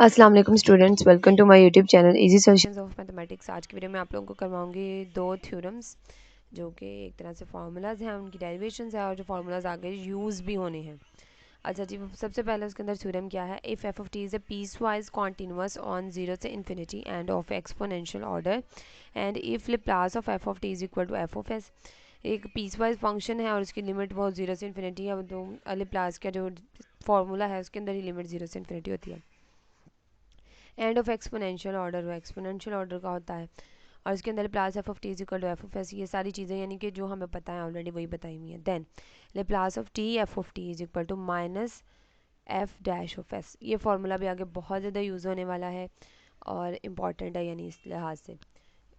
अस्सलाम वालेकुम students, welcome to my YouTube channel easy solutions of mathematics. आज की वीडियो में आप लोगों को करवाऊंगी दो थ्योरम्स जो कि एक तरह से फार्मूलाज हैं, उनकी डेरिवेशंस है और जो फार्मूलाज आगे यूज़ भी होने हैं। अच्छा जी, सबसे पहले उसके अंदर थ्योरम क्या है? If f of t is a piecewise continuous on zero से infinity and of exponential order and if Laplace of f of T is equal to f of s. एक पीस वाइज फंक्शन है और उसकी limit बहुत zero से infinity है, तो Laplace का जो फार्मूला है उसके अंदर ही लिमिट जीरो से इन्फिनिटी होती है। एंड ऑफ एक्सपोनेंशियल ऑर्डर, वो एक्सपोनेंशियल ऑर्डर का होता है और इसके अंदर Laplace f of T is equal to f of S. ये सारी चीज़ें यानी कि जो हमें पता है ऑलरेडी वही बताई हुई है। Then Laplace of T F of T is equal to minus F dash of S. ये फार्मूला भी आगे बहुत ज़्यादा यूज़ होने वाला है और इम्पॉर्टेंट है, यानी इस लिहाज से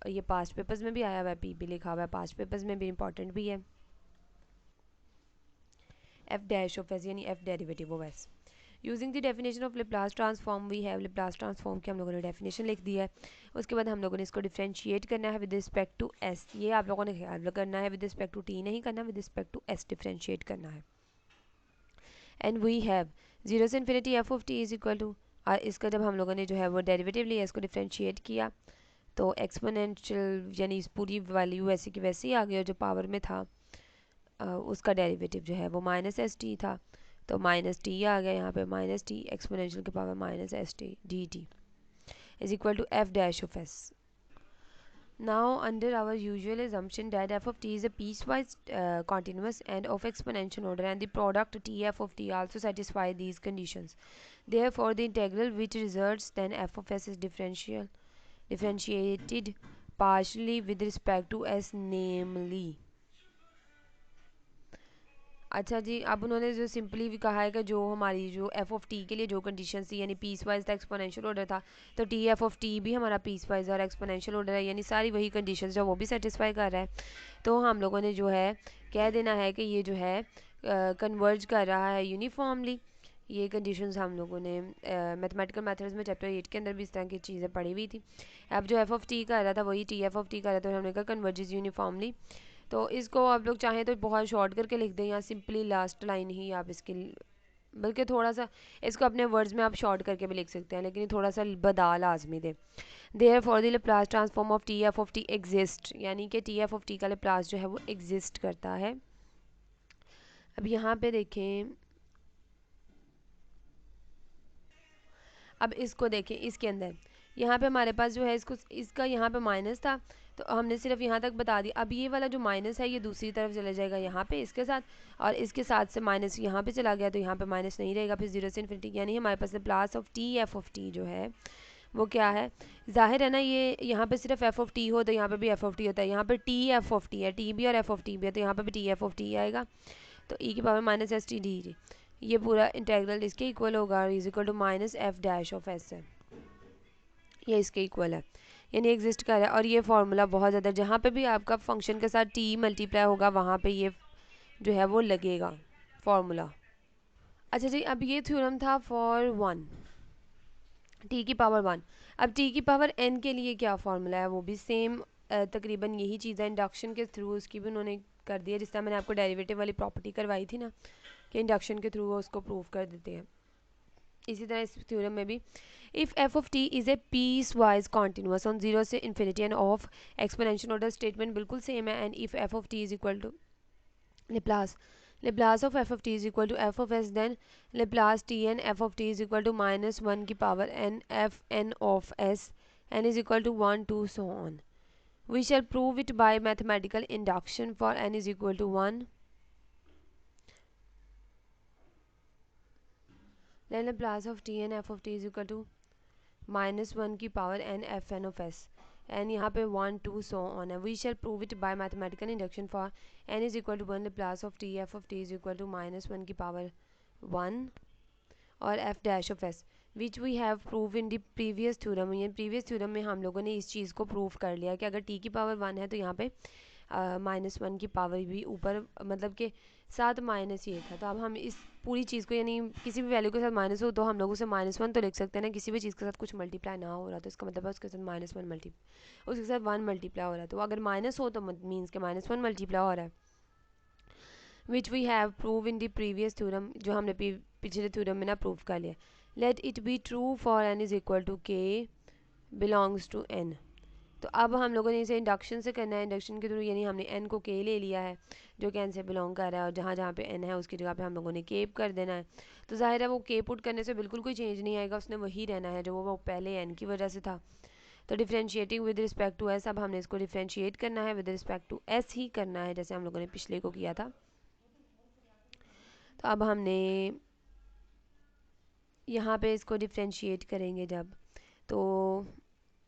ये पास्ट पेपर्स में भी आया हुआ है, पी भी लिखा हुआ है, पास्ट पेपर्स में भी इम्पॉर्टेंट भी है। एफ डैश ऑफ एस यानी f derivative of s. Using the definition of Laplace transform we have Laplace transform की हम लोगों ने डेफिनेशन लिख दी है। उसके बाद हम लोगों ने इसको डिफ्रेंशिएट करना है विद रिस्पेक्ट टू एस। ये आप लोगों ने ख्याल करना है, विद रिस्पेक्ट टू टी नहीं करना, with respect to s differentiate करना है। एंड वी हैव जीरो से infinity f of T is equal to, इसका जब हम लोगों ने जो है वो डेरिवेटिव लिया, इसको डिफ्रेंशिएट किया तो एक्सपोनेंशियल यानी इस पूरी वैल्यू वैसे की वैसे ही आ गई और जो पावर में था उसका डेरिवेटिव जो है वो माइनस एस टी था, तो माइनस टी आ गया यहाँ पे, माइनस टी एक्सपोनेंशियल के power minus s t d t is equal to f dash of s. Now, under our usual assumption that f of t is a piecewise continuous and of exponential order, and the product tf of t also satisfy these conditions. Therefore, the integral which results then f of s is differentiated partially with respect to s, namely. अच्छा जी, अब उन्होंने जो simply भी कहा है कि जो हमारी जो एफ ऑफ टी के लिए जो कंडीशन थी, यानी पीस वाइज था, एक्सपोनेंशियल ऑर्डर था, तो टी एफ ऑफ टी भी हमारा पीस वाइज और एक्सपोनेंशियल ऑर्डर है, यानी सारी वही कंडीशन जो वो भी सेटिस्फाई कर रहा है। तो हम लोगों ने जो है कह देना है कि ये जो है कन्वर्ज कर रहा है यूनिफॉर्मली। ये कंडीशंस हम लोगों ने मैथमेटिकल मेथड्स में चैप्टर 8 के अंदर भी इस तरह की चीज़ें पढ़ी हुई थी। अब जो एफ ऑफ टी कर रहा था वही टी एफ ऑफ टी कर रहा था, हमने कहा कन्वर्जेस यूनिफॉर्मली। तो इसको आप लोग चाहें तो बहुत शॉर्ट करके लिख दें या सिंपली लास्ट लाइन ही आप इसकी, बल्कि थोड़ा सा इसको अपने वर्ड्स में आप शॉर्ट करके भी लिख सकते हैं, लेकिन थोड़ा सा बदा लाजमी दे। Therefore the Laplace transform of T F of T exist, यानी कि टी एफ ऑफ टी का लेप्लास जो है वो एग्जिस्ट करता है। अब यहाँ पे देखें, अब इसको देखें, इसके अंदर यहाँ पे हमारे पास जो है इसको इसका यहाँ पे माइनस था, तो हमने सिर्फ यहाँ तक बता दिया। अब ये वाला जो माइनस है ये दूसरी तरफ चला जाएगा यहाँ पे इसके साथ, और इसके साथ से माइनस यहाँ पे चला गया तो यहाँ पे माइनस नहीं रहेगा, फिर जीरो से इन्फिनिटी, यानी हमारे पास plus of T F of t जो है वो क्या है? जाहिर है ना, ये यहाँ पे सिर्फ एफ ऑफ टी हो तो यहाँ पे भी एफ ऑफ टी होता है, यहाँ पे टी एफ ऑफ टी है, टी भी और एफ ऑफ टी भी है, तो यहाँ पे भी टी एफ ऑफ टी आएगा, तो ई की power minus s t d, ये पूरा इंटेग्रल इसके इक्वल होगा, is equal to minus F dash of s है, ये इसके इक्वल है, यानी एग्जिस्ट कर रहा है। और ये फार्मूला बहुत ज़्यादा, जहाँ पे भी आपका फंक्शन के साथ टी मल्टीप्लाई होगा वहाँ पे ये जो है वो लगेगा फार्मूला। अच्छा जी, अब ये थ्योरम था फॉर वन, टी की पावर वन। अब टी की पावर एन के लिए क्या फार्मूला है? वो भी सेम तकरीबन यही चीज़ है, इंडक्शन के थ्रू उसकी भी उन्होंने कर दिया, जिस तरह मैंने आपको डेरिवेटिव वाली प्रॉपर्टी करवाई थी ना कि इंडक्शन के थ्रू वो उसको प्रूव कर देते हैं। इसी तरह इस थ्योरम में भी if f of t is a piecewise continuous on zero से infinity and of exponential order, statement बिल्कुल सेम है। And if f of T is equal to Laplace of f of T is equal to f of s, then Laplace t n f of T is equal to minus one की power n f n of s, n is equal to one two so on. We shall prove it by mathematical induction for n is equal to 1. Then Laplace of t and f of t is equal to minus 1 की power n f n of s. And यहाँ पे 1 2 so on है. We shall prove it by mathematical induction for n is equal to 1 Laplace of t f of t is equal to minus 1 की power 1 और f dash of s, which we have prove in the previous theorem. ये previous theorem में हम लोगों ने इस चीज़ को prove कर लिया कि अगर t की पावर 1 है तो यहाँ पे माइनस वन की पावर भी ऊपर, मतलब के साथ माइनस ये था, तो अब हम इस पूरी चीज़ को, यानी किसी भी वैल्यू के साथ माइनस हो तो हम लोग उसे माइनस वन तो लिख सकते हैं ना, किसी भी चीज़ के साथ कुछ मल्टीप्लाई ना हो रहा तो इसका मतलब है उसके साथ माइनस वन उसके साथ वन मल्टीप्लाई हो रहा है, तो अगर माइनस हो तो मीन्स के माइनस वन मल्टीप्लाई हो रहा है, which we have prove in the previous theorem, जो हमने पिछले थ्योरम में ना प्रूव कर लिया। Let it be true for n is equal to k belongs to n। तो अब हम लोगों ने इसे इंडक्शन से करना है, इंडक्शन के थ्रू, यानी हमने n को k ले लिया है जो कि n से बिलोंग कर रहा है, और जहाँ जहाँ पे n है उसकी जगह पे हम लोगों ने k कर देना है। तो जाहिर है वो k पुट करने से बिल्कुल कोई चेंज नहीं आएगा, उसने वही रहना है जो वो पहले n की वजह से था। तो differentiating with respect to s, अब हमने इसको डिफ्रेंशिएट करना है विद रिस्पेक्ट टू s ही करना है, जैसे हम लोगों ने पिछले को किया था। तो अब हमने यहाँ पे इसको डिफ्रेंशिएट करेंगे जब, तो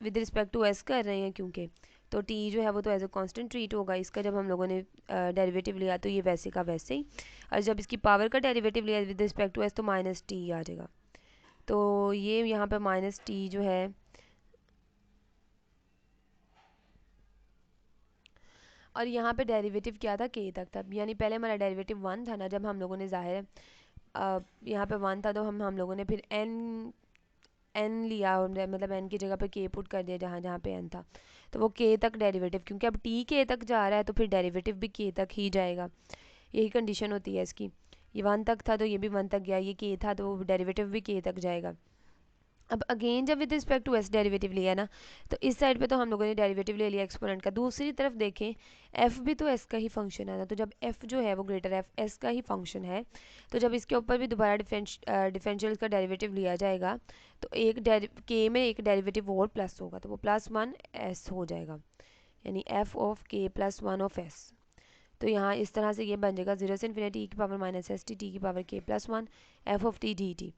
विद रिस्पेक्ट टू s कर रहे हैं क्योंकि, तो t जो है वो तो एज अ कांस्टेंट ट्रीट होगा इसका। जब हम लोगों ने डेरिवेटिव लिया तो ये वैसे का वैसे ही, और जब इसकी पावर का डेरिवेटिव लिया विद रिस्पेक्ट टू s तो माइनस टी आ जाएगा। तो ये यहाँ पे माइनस टी जो है, और यहाँ पे डेरिवेटिव क्या था, k तक था, यानी पहले हमारा डेरिवेटिव 1 था ना जब हम लोगों ने, जाहिर है यहाँ पे 1 था तो हम लोगों ने फिर n लिया, मतलब n की जगह पे k पुट कर दिया जहाँ जहाँ पे n था, तो वो k तक डेरिवेटिव, क्योंकि अब t k तक जा रहा है तो फिर डेरिवेटिव भी k तक ही जाएगा, यही कंडीशन होती है इसकी। ये 1 तक था तो ये भी 1 तक गया, ये k था तो डेरिवेटिव भी k तक जाएगा। अब अगेन जब with respect to s derivative लिया ना, तो इस साइड पे तो हम लोगों ने डेरिवेटिव ले लिया एक्सपोनेंट का, दूसरी तरफ देखें f भी तो s का ही फंक्शन है ना, तो जब f जो है वो ग्रेटर f s का ही फंक्शन है, तो जब इसके ऊपर भी दोबारा डिफरेंशियल का डेरिवेटिव लिया जाएगा तो एक k में एक डेरिवेटिव और प्लस होगा, तो वो +1 s हो जाएगा, यानी f of k plus 1 of s। तो यहाँ इस तरह से ये बन जाएगा 0 से इन्फिनिटी की power minus s t t की power k plus 1 f of t d t.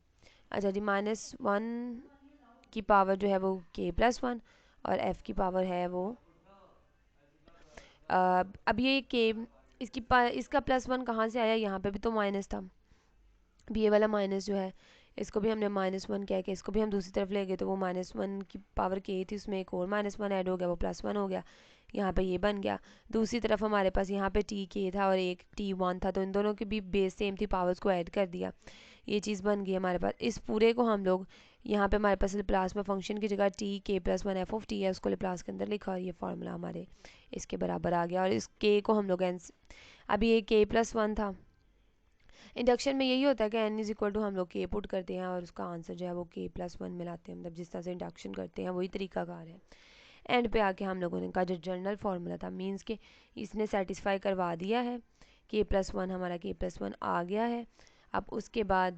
अच्छा जी, -1 की पावर जो है वो k प्लस 1 और f की पावर है वो अब ये k, इसका +1 कहाँ से आया, यहाँ पे भी तो माइनस था, अब ये वाला माइनस जो है इसको भी हमने -1 कह के इसको भी हम दूसरी तरफ ले गए, तो वो -1 की पावर k थी उसमें एक और -1 ऐड हो गया, वो +1 हो गया, यहाँ पे ये बन गया। दूसरी तरफ हमारे पास यहाँ पे t k था और एक t 1 था, तो इन दोनों की भी बेस सेम थी, पावर्स को ऐड कर दिया, ये चीज़ बन गई हमारे पास। इस पूरे को हम लोग यहाँ पे हमारे पास लाप्लास में फंक्शन की जगह t k plus 1 f of T है, उसको लाप्लास के अंदर लिखा और ये फार्मूला हमारे इसके बराबर आ गया, और इस k को हम लोग अभी ये k प्लस 1 था। इंडक्शन में यही होता है कि n इज इक्वल टू हम लोग k पुट करते हैं और उसका आंसर जो है वो k प्लस 1 मिलाते हैं, मतलब जिस तरह से इंडक्शन करते हैं वही तरीकाकार है। एंड पे आके हम लोगों ने का जो जनरल फार्मूला था, मींस के इसने सेटिस्फाई करवा दिया है, k प्लस 1 हमारा k प्लस 1 आ गया है। अब उसके बाद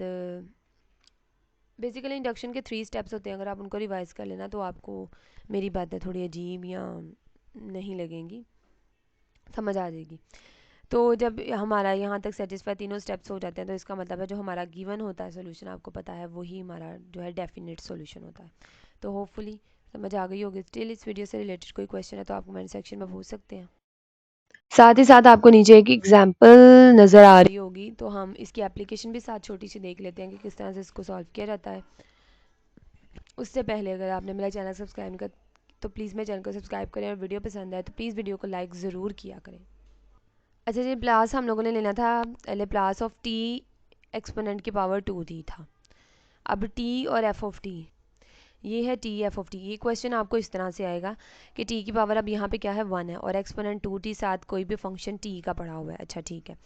बेसिकली इंडक्शन के 3 स्टेप्स होते हैं, अगर आप उनको रिवाइज कर लेना तो आपको मेरी बातें थोड़ी अजीब या नहीं लगेंगी, समझ आ जाएगी। तो जब हमारा यहाँ तक सेटिस्फाई तीनों स्टेप्स हो जाते हैं तो इसका मतलब है जो हमारा गिवन होता है सोल्यूशन, आपको पता है वही हमारा जो है डेफिनेट सोल्यूशन होता है। तो होपफुली समझ आ गई होगी। स्टिल इस वीडियो से रिलेटेड कोई क्वेश्चन है तो आप कमेंट सेक्शन में पूछ सकते हैं। साथ ही साथ आपको नीचे एक एग्जाम्पल नज़र आ रही होगी, तो हम इसकी एप्लीकेशन भी साथ छोटी सी देख लेते हैं कि किस तरह से इसको सॉल्व किया जाता है। उससे पहले अगर आपने मेरा चैनल सब्सक्राइब कर तो प्लीज़ मेरे चैनल को सब्सक्राइब करें, और वीडियो पसंद आए तो प्लीज़ वीडियो को लाइक ज़रूर किया करें। अच्छा जी, प्लास हम लोगों ने लेना था प्लास ऑफ टी एक्सपोनेंट की पावर 2 दी था। अब टी और एफ ऑफ टी, ये है टी एफ ऑफ टी। ये क्वेश्चन आपको इस तरह से आएगा कि टी की पावर अब यहाँ पे क्या है 1 है और एक्सपोनेंट 2t साथ कोई भी फंक्शन टी का पड़ा हुआ है। अच्छा ठीक है,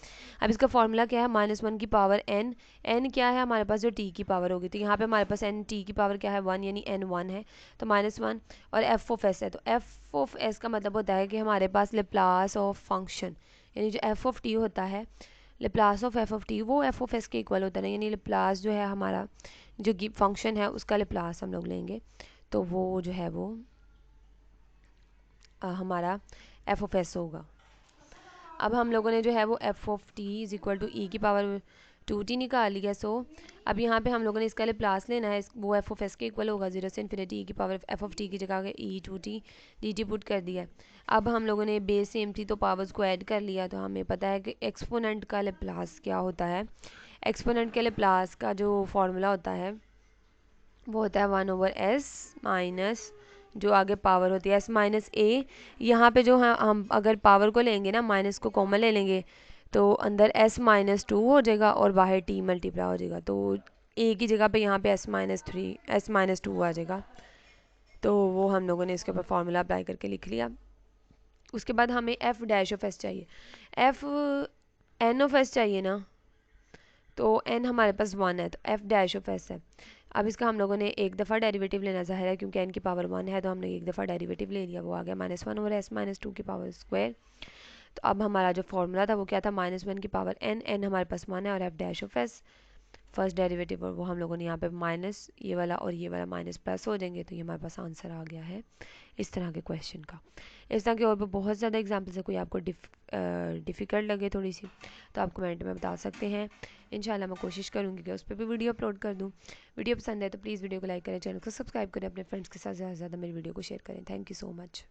अब इसका फॉर्मूला क्या है, -1 की पावर n, n क्या है हमारे पास जो टी की पावर होगी, तो यहाँ पे हमारे पास n टी की पावर क्या है 1, यानी n 1 है, तो -1, और एफ ऑफ एस है, तो एफ ऑफ एस का मतलब होता है कि हमारे पास लेप्लास ऑफ फंक्शन, यानी जो एफ ऑफ टी होता है, Laplace of f of T वो एफ ऑफ एस के इक्वल होता है, यानी लेप्लास जो है हमारा जो फंक्शन है उसका लेप्लास हम लोग लेंगे, तो वो जो है वो हमारा एफ ऑफ एस होगा। अब हम लोगों ने जो है वो f of T is equal to e की पावर 2t निकाल लिया। सो अब यहाँ पे हम लोगों ने इसका लेप्लास लेना है, वो एफ ऑफ एस के इक्वल होगा 0 से इन्फिनिटी ई की पावर एफ ऑफ टी की जगह ई 2t dt पुट कर दिया। अब हम लोगों ने बेस सेम थी तो पावर्स को ऐड कर लिया, तो हमें पता है कि एक्सपोनेंट का लेप्लास क्या होता है। एक्सपोनेंट के लेप्लास का जो फॉर्मूला होता है वो होता है 1/s माइनस जो आगे पावर होती है s माइनस ए। यहाँ पे जो हम अगर पावर को लेंगे ना, माइनस को कॉमन ले लेंगे, तो अंदर s माइनस 2 हो जाएगा और बाहर t मल्टीप्लाई हो जाएगा, तो a की जगह पे यहाँ पे s माइनस 2 आ जाएगा। तो वो हम लोगों ने इसके ऊपर फार्मूला अप्लाई करके लिख लिया। उसके बाद हमें f डैश ऑफ s चाहिए, f n ऑफ s चाहिए ना, तो n हमारे पास 1 है तो f डैश ऑफ s है। अब इसका हम लोगों ने एक दफ़ा डेरिवेटिव लेना ज़ाहिर है, क्योंकि n की पावर 1 है तो हमने एक दफ़ा डेरिवेटिव ले लिया, वो आ गया -1 और s -2 की पावर स्क्वायर। तो अब हमारा जो फॉर्मूला था वो क्या था, -1 की पावर n हमारे पास 1 है और f dash of s first derivative, और वो हम लोगों ने यहाँ पे माइनस ये वाला और ये वाला माइनस प्लस हो जाएंगे, तो ये हमारे पास आंसर आ गया है इस तरह के क्वेश्चन का। इस तरह के और भी बहुत ज़्यादा एग्जाम्पल्स है, कोई आपको डिफ़िकल्ट लगे थोड़ी सी तो आप कमेंट में बता सकते हैं। इंशाल्लाह मैं कोशिश करूँगी कि उस पर भी वीडियो अपलोड कर दूँ। वीडियो पसंद है तो प्लीज़ वीडियो को लाइक करें, चैनल को सब्सक्राइब करें, अपने फ्रेंड्स के साथ ज़्यादा से ज़्यादा मेरी वीडियो को शेयर करें। Thank you so much.